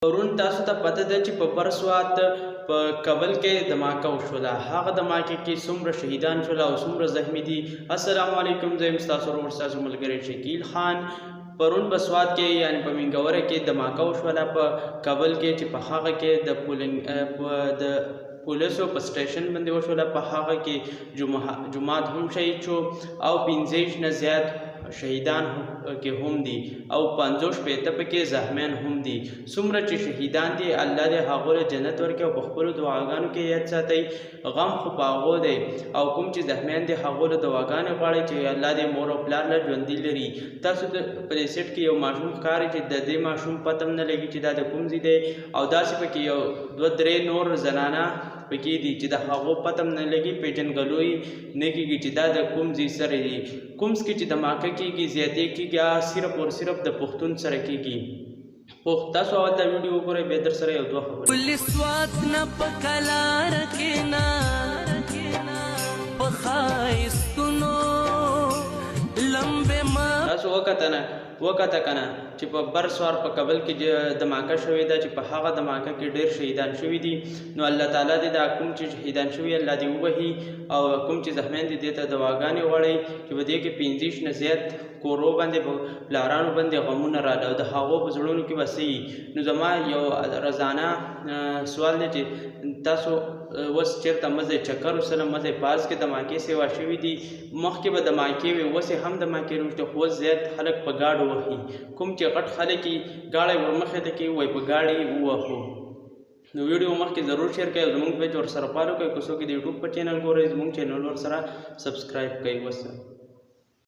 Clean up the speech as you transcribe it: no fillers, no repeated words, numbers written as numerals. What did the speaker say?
پرون تاسو ته پته ده چې په برسوات په کابل کې دماکه وشوله. هغه دماکې کې څومره شهیدان شول او څومره زخمي دي. السلام علیکم، زه یم ستاسو ورور ستاسو ملګری شکیل خان. پرون په سوات کې یعنې په مینګوره کې دماکه وشوله په کابل کې، چې په هغه کې د پولیسو په سټیشن باندې وشوله. په هغه کې جماعت هم شهید شو او 15 نه زیات شهیدان کې هم دي او 50 پکې زخمیان هم دي. څومره چې شهیدان دي الله دې هغو له جنت ورکړي او په خپلو دعاګانو کې یاد ساتئ. غم خو په هغو دی او کوم چې زخمیان دي هغو له دعاګانې غواړئ چې الله دې مور او پلار له ژوندي لري. تاسو په دې سیټ کې یو ماشوم ښکاري چې د دې ماشوم پته هم نه لګي چې دا د کوم ځای دی، او داسې پکې یو 2-3 نور زنانه پکې دي چې د هغو پته هم نه لګي، پیژنګلوي نه کېږي چې دا د کوم ځای سره دي. کوم کې چې دماکه کېږي زیاتې کېږي صرف او صرف د پښتون سره کېږي. تاسو اول دا ویډیو وګورئ، بیا در سره یو دوه خبرې. پولیس واک نه په کلار کې نه په ښایستونو لمبې ما تاسو وکته که نه چې په برسوار په کابل کې دماکه شوې ده، چې په هغه دماکه کې ډېر شهیدان شوي دي. نو الله تعالی دې دا کوم چې شهیدان شوي الله دې وبخي، او کوم چې زخمیان دي دې ته دواګانې غواړئ چې په دې کې 15 نه زیات کورو باندې پلارانو باندې غمونه راغله او د هغو په زړونو کې به څه وي. نو زما یو رضانه سوال دی چې تاسو اوس چېرته مزه چکر وسله مزه پاس کې دماکې سیوا شوي دي. مخکې به دماکې وي، اوس هم دماکې روشته، خو اوس زیات خلک په ګاډو وهي. کوم چې غټ خلک یې ګاډی ورمخې ته کوي وایي په ګاډي ووهو. نو ویډیو مخکې ضرور شیر کړئ او زموږ پیج ورسره فالو کړئ. که څوک د یوټیوب په چینل ګورئ زموږ چینل ورسره سبسکرایب کړئ. وسلام.